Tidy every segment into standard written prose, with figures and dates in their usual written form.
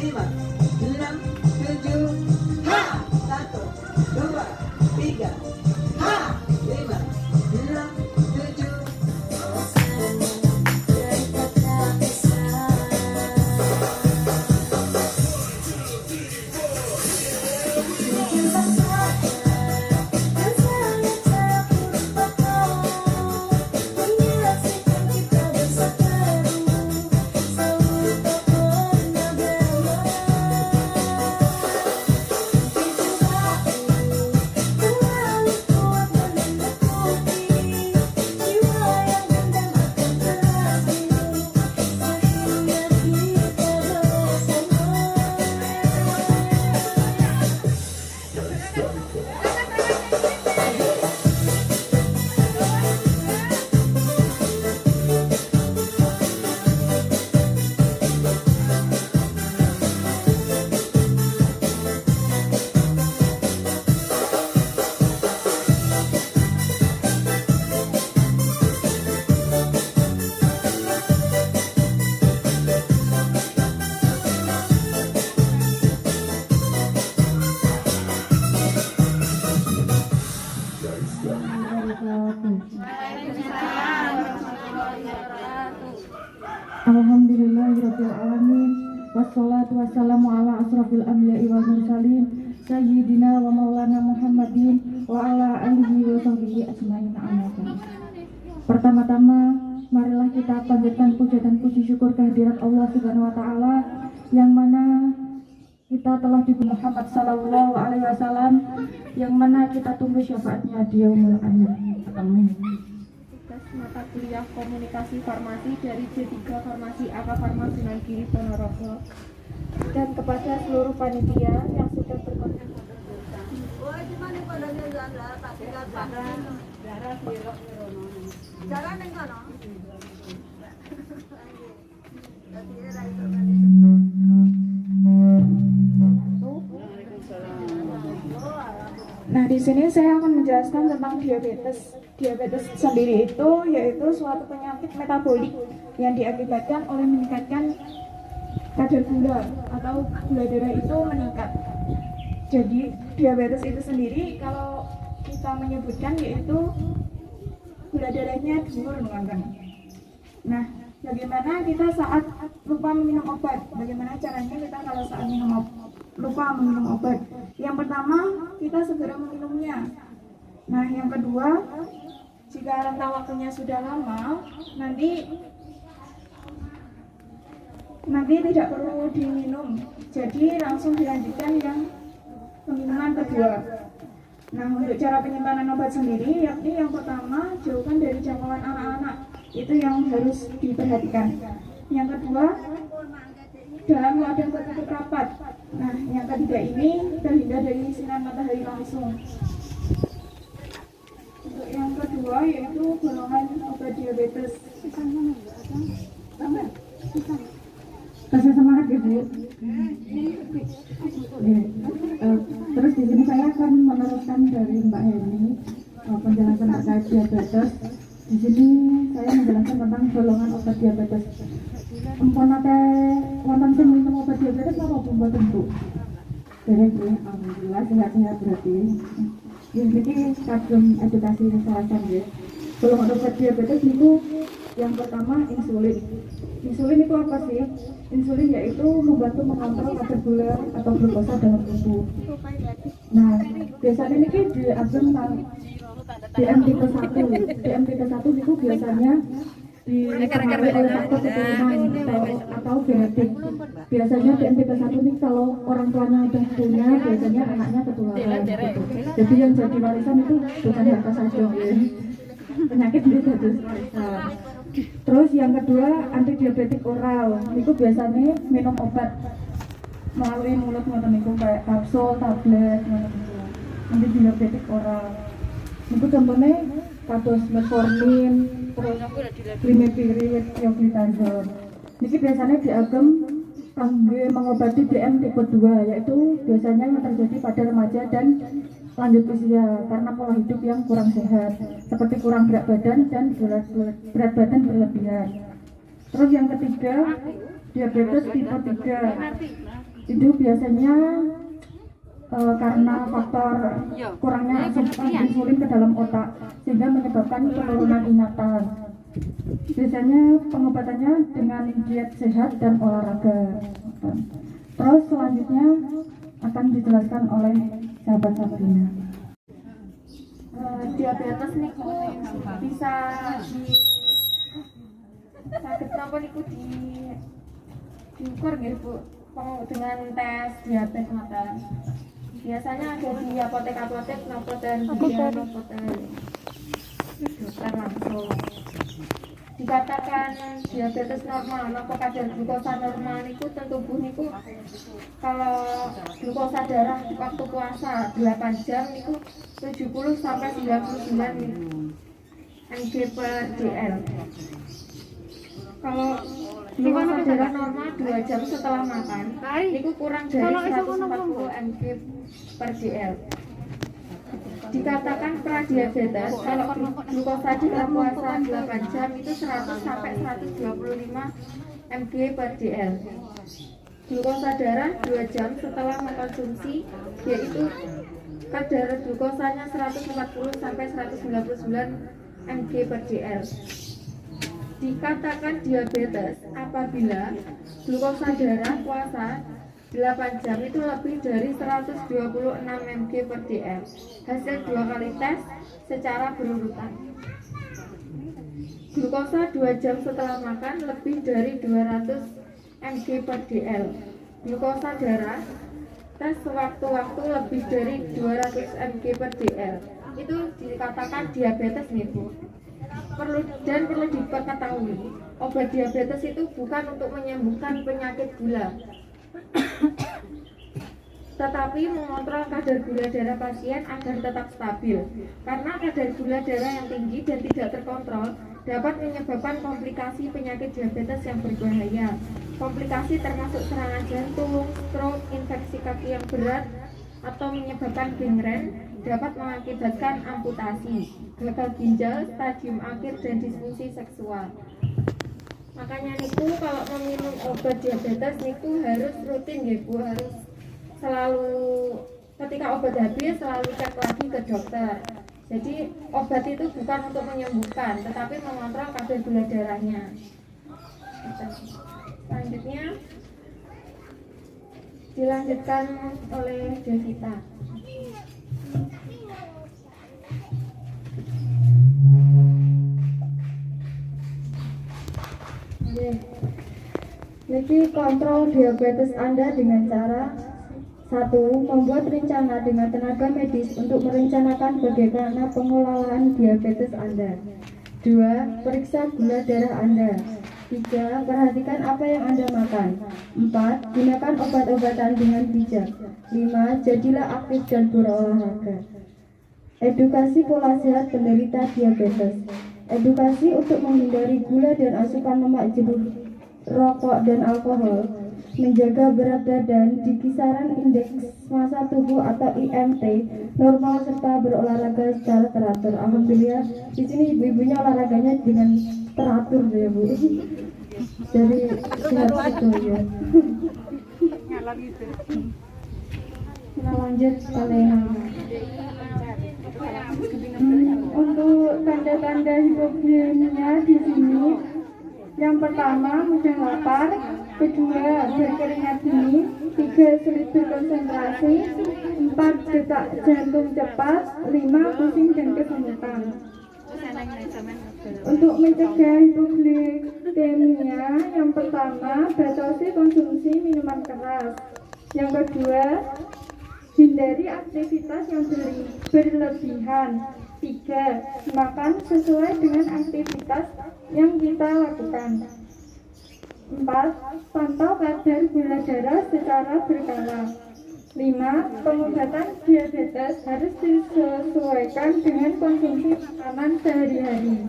5, 6, 7, ha! 1, 2, 3, ha! 5, 6, 7. Alhamdulillahirabbil alamin wassalatu wassalamu ala asrofil anbiya'i wal mursalin sayyidina wa maulana Muhammadin wa ala alihi wa sahbihi ajmain. Pertama-tama marilah kita panjatkan puja dan puji syukur kehadirat Allah Subhanahu wa taala yang mana kita telah diberi Muhammad sallallahu alaihi wasallam yang mana kita tunggu syafaatnya di yaumul akhir. Amin. Mata kuliah komunikasi farmasi dari C3 Farmasi AK Farma Sunan Giri Ponorogo, dan kepada seluruh panitia yang sudah berkontribusi. Nah, di sini saya akan menjelaskan tentang diabetes. Diabetes sendiri itu yaitu suatu penyakit metabolik yang diakibatkan oleh meningkatkan kadar gula atau gula darah itu meningkat. Jadi diabetes itu sendiri kalau kita menyebutkan yaitu gula darahnya dhuwur mengangkat. Nah, bagaimana kita saat lupa meminum obat? Bagaimana caranya kita kalau saat lupa meminum obat? Yang pertama, kita segera meminumnya. Nah, yang kedua, jika rentang waktunya sudah lama, nanti tidak perlu diminum. Jadi langsung dilanjutkan yang peminuman kedua. Nah, untuk cara penyimpanan obat sendiri, yakni yang pertama, jauhkan dari jangkauan anak-anak. Itu yang harus diperhatikan. Yang kedua, dalam wadah tertutup rapat. Nah, yang ketiga ini terhindar dari sinar matahari langsung. Untuk yang kedua yaitu golongan obat diabetes. Kasih semangat ya Bu. Terus di sini saya akan meneruskan dari Mbak Heni penjelasan terkait diabetes. Di sini saya menjelaskan tentang golongan obat diabetes. Empon nate wonten sing minum obat diabetes apa mboten Bu? Dereng nggih, alhamdulillah sehat-sehat berarti. Ini kagem edukasi kesehatan ya. Golongan obat diabetes itu yang pertama insulin. Insulin itu apa sih? Insulin yaitu membantu mengontrol kadar gula atau glukosa dalam tubuh. Nah, biasanya ini diagem DM tipe 1. DM tipe 1 itu biasanya dipengaruhi oleh faktor keturunan atau genetik. Biasanya DM tipe 1 ini kalau orang tuanya udah punya, biasanya anaknya ketularan gitu. Jadi yang jadi warisan itu bukan harta saja ya. Penyakit itu harus Terus yang kedua antidiabetik oral. Itu biasanya minum obat melalui mulut ngoten niku kayak kapsul, tablet ngoten niku. Antidiabetik oral. Niku contohnya kados metformin, terus glimepirid, yoglitazone. Niki biasanya diagem kangge mengobati DM tipe 2, yaitu biasanya yang terjadi pada remaja dan lanjut usia karena pola hidup yang kurang sehat, seperti kurang berat badan dan berat badan berlebihan. Terus yang ketiga, diabetes tipe 3. Itu biasanya karena faktor kurangnya asupan insulin ke dalam otak sehingga menyebabkan penurunan ingatan. Biasanya pengobatannya dengan diet sehat dan olahraga. Terus selanjutnya akan dijelaskan oleh sahabat Sabrina. Diabetes niku bisa sakit napa niku diukur nggih Bu dengan tes diabetes mata. Biasanya ada di apotek-apotek napa dan di apotek dokter langsung. Dikatakan diabetes normal napa kadar glukosa normal niku tentu tubuh niku kalau glukosa darah waktu puasa 8 jam niku 70 sampai 99 mg per dl. Kalau glukosa darah normal 2 jam setelah makan niku kurang dari 140 mg per dl. Dikatakan pradiabetes kalau glukosa di dalam puasa 8 jam itu 100 sampai 125 mg per dl. Glukosa darah 2 jam setelah mengkonsumsi yaitu kadar glukosanya 140 sampai 199 mg per dl. Dikatakan diabetes apabila glukosa darah puasa 8 jam itu lebih dari 126 mg per dl. Hasil 2 kali tes secara berurutan. Glukosa 2 jam setelah makan lebih dari 200 mg per dl. Glukosa darah tes sewaktu-waktu lebih dari 200 mg per dl. Itu dikatakan diabetes nih Bu. Perlu diketahui, obat diabetes itu bukan untuk menyembuhkan penyakit gula, tetapi mengontrol kadar gula darah pasien agar tetap stabil. Karena kadar gula darah yang tinggi dan tidak terkontrol dapat menyebabkan komplikasi penyakit diabetes yang berbahaya. Komplikasi termasuk serangan jantung, stroke, infeksi kaki yang berat, atau menyebabkan gangren, dapat mengakibatkan amputasi, gagal ginjal, stadium akhir, dan disfungsi seksual. Makanya niku kalau meminum obat diabetes niku harus rutin ya Bu, harus selalu ketika obat habis selalu cek lagi ke dokter. Jadi obat itu bukan untuk menyembuhkan, tetapi mengontrol kadar gula darahnya. Selanjutnya dilanjutkan oleh Devita. Niki kontrol diabetes Anda dengan cara 1. Membuat rencana dengan tenaga medis untuk merencanakan bagaimana pengelolaan diabetes Anda. 2. Periksa gula darah Anda. 3. Perhatikan apa yang Anda makan. 4. Gunakan obat-obatan dengan bijak. 5. Jadilah aktif dan berolahraga. Edukasi pola sehat penderita diabetes. Edukasi untuk menghindari gula dan asupan lemak jenuh, rokok dan alkohol. Menjaga berat badan di kisaran indeks massa tubuh atau IMT normal serta berolahraga secara teratur. Alhamdulillah di sini ibu-ibunya olahraganya dengan teratur ya Bu. Jadi sehat betul ya. Kita lanjut kalian. Untuk tanda-tanda hipoglikemia di sini, yang pertama mudah lapar, kedua berkeringat dingin, 3 sulit berkonsentrasi, 4 detak jantung cepat, 5 pusing dan kesemutan. Untuk mencegah hipoglikemia, yang pertama batasi konsumsi minuman keras. Yang kedua, hindari aktivitas yang berlebihan. 3. Makan sesuai dengan aktivitas yang kita lakukan. 4. Pantau kadar gula darah secara berkala. 5. Pengobatan diabetes harus disesuaikan dengan konsumsi makanan sehari-hari.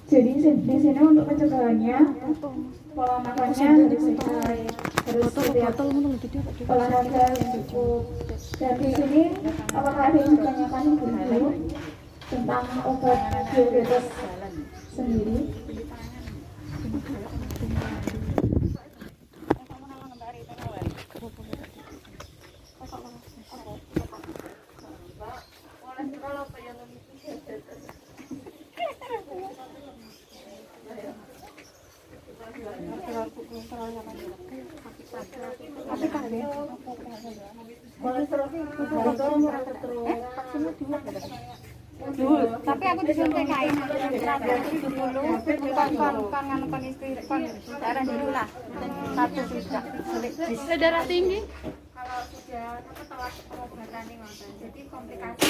Jadi di sini untuk pencegahannya, pola makannya harus sesuai, harus setiap olahraga yang cukup. Dan di sini apakah ada yang ditanyakan ibu tentang obat diabetes sendiri? Tapi kabeh. Tapi aku disuntik kain dulu kon nganu istri kon darah dulu lah. 1 juta. Darah tinggi. Kalau sudah telat pengobatan nih ngoten. Jadi komplikasi.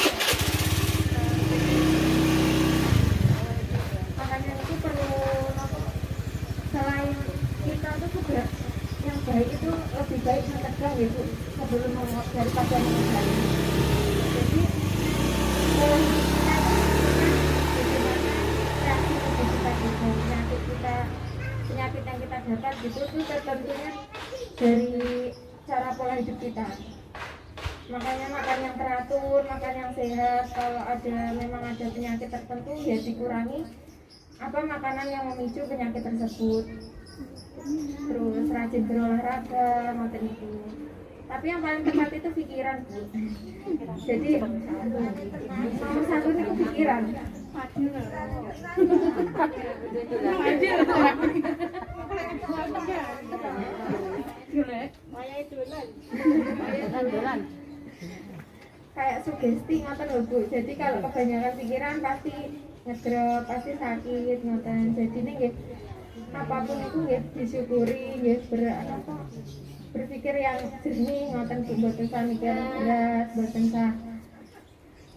Makanya itu perlu selain kita tuh juga yang baik itu lebih baik mencegah gitu sebelum daripada mengobati. Jadi penyakit yang kita dapat gitu itu tertentunya dari cara pola hidup kita. Makanya makan yang teratur, makan yang sehat. Kalau memang ada penyakit tertentu ya dikurangi apa makanan yang memicu penyakit tersebut. Terus rajin berolahraga, ngoten itu. Tapi yang paling tepat itu pikiran, Bu. Jadi nomor 1 itu pikiran. Kayak sugesti ngoten lho, Bu. Jadi kalau kebanyakan pikiran pasti ngedrop, pasti sakit ngoten. Jadi nggih apapun itu nggih disyukuri, nggih berpikir yang jernih ngoten Bu, mboten usah mikir berat, mboten usah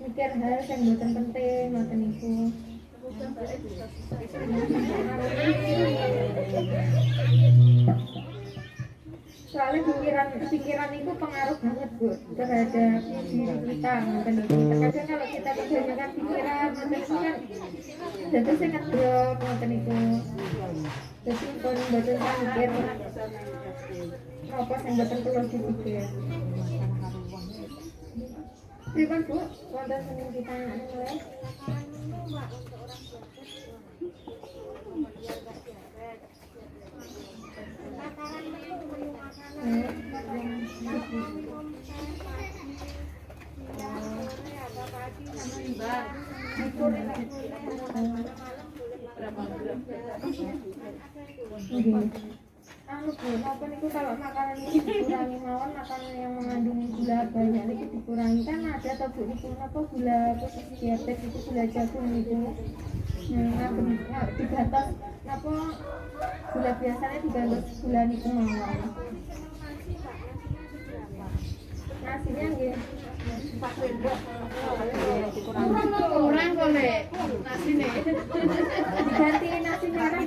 mikir hal yang mboten penting ngoten niku. Soalnya pikiran itu pengaruh banget Bu terhadap diri kita ngoten niku. Terkadang kalau kita kebanyakan pikiran ngoten niku kan jadi saya ngedrop ngoten niku. Jadi pun mboten usah mikir apa sing mboten perlu dipikir. Pripun Bu, wonten sing ditanyakno mulai? Apa niku kalau makanan ini dikurangi mawon, makanan yang mengandung gula banyak itu dikurangi kan ada atau Bu niku apa gula khusus diabetes itu gula jagung niku. Nah, dibatas apa gula biasanya dibatas gula niku mawon. Nasinya nggih kurang kok Lek nasine. Diganti nasi merah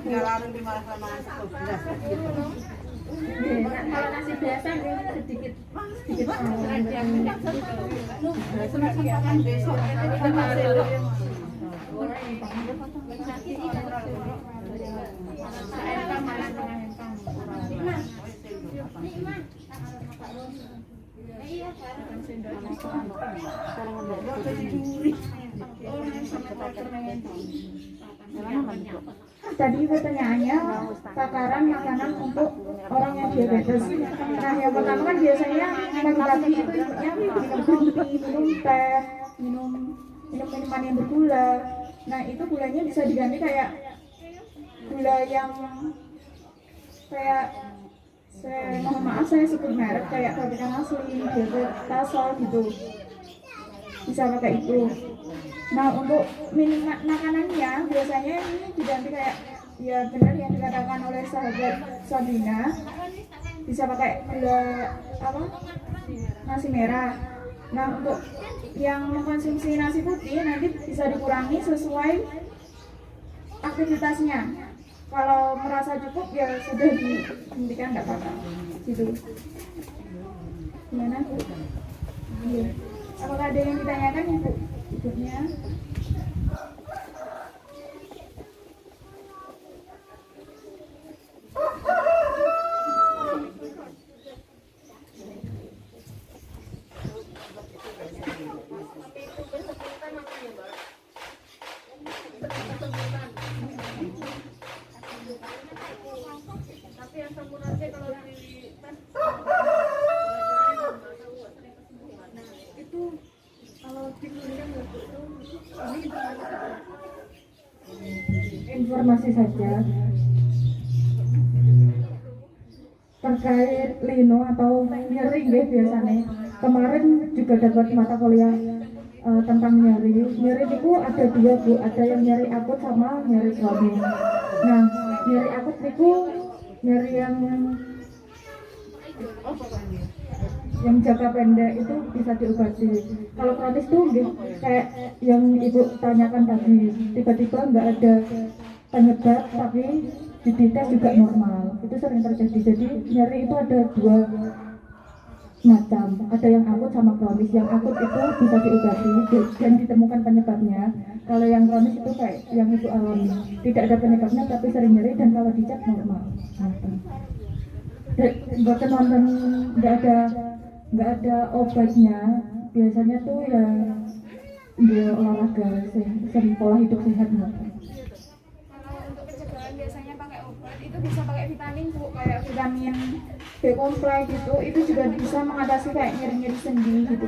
kalau nasi biasa sedikit besok Tadi pertanyaannya takaran makanan untuk orang yang diabetes. Nah yang pertama kan biasanya pagi-pagi itu ibunya minum kopi, minum teh, minum minuman yang bergula. Nah itu gulanya bisa diganti kayak gula yang kayak mohon maaf saya sebut merek kayak Fabrikan Asli, Tasol gitu. Bisa pakai itu. Nah untuk minuman makanannya biasanya ini diganti kayak ya benar yang dikatakan oleh sahabat Sabrina, bisa pakai gula apa nasi merah. Nah untuk yang mengkonsumsi nasi putih nanti bisa dikurangi sesuai aktivitasnya. Kalau merasa cukup ya sudah dihentikan, nggak apa-apa gitu. Gimana Bu? Iya. Apakah ada yang ditanyakan ya Bu? Berikutnya. Tapi yang sempurna kalau di itu kalau dikulikan Informasi saja. terkait lino atau nyeri nggih biasanya. Kemarin juga dapat mata kuliah tentang nyeri. Nyeri itu ada dua Bu, ada yang nyeri akut sama nyeri kronis. Nah, nyeri akut itu nyeri yang jangka pendek itu bisa diobati. Kalau kronis tuh nggih, kayak yang Ibu tanyakan tadi, tiba-tiba nggak ada penyebab tapi dites juga normal. Itu sering terjadi. Jadi nyeri itu ada dua macam, ada yang akut sama kronis. Yang akut itu bisa diobati dan ditemukan penyebabnya. Kalau yang kronis itu kayak yang Ibu alami, tidak ada penyebabnya tapi sering nyeri dan kalau dicek normal. Bahkan nonton nggak ada obatnya. Biasanya tuh ya dia olahraga, pola hidup sehat. Kalau untuk pencegahan biasanya pakai obat itu bisa pakai vitamin Bu, kayak vitamin B kompleks gitu, itu juga bisa mengatasi kayak nyeri-nyeri sendi gitu.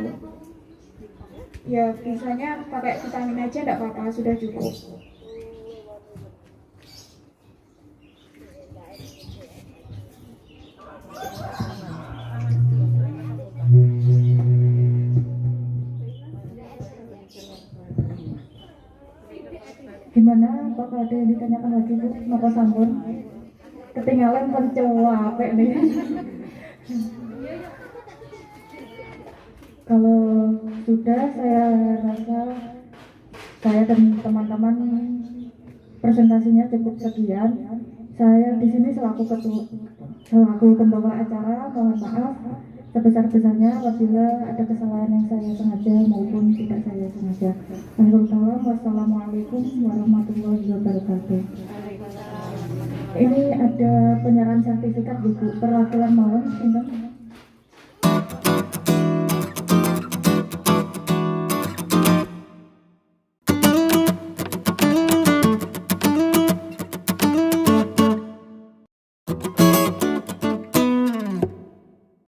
Ya biasanya pakai vitamin aja enggak apa-apa, sudah cukup. Gimana? Apakah ada yang ditanyakan lagi Bu? Napa sampun? Ketinggalan pencoba apik nih. Kalau sudah, saya rasa saya dan teman-teman presentasinya cukup sekian. Saya di sini selaku pembawa acara, mohon maaf sebesar-besarnya apabila ada kesalahan yang saya sengaja maupun tidak saya sengaja. Wassalamualaikum warahmatullahi wabarakatuh. Ini ada penyerahan sertifikat Bu, perwakilan mohon,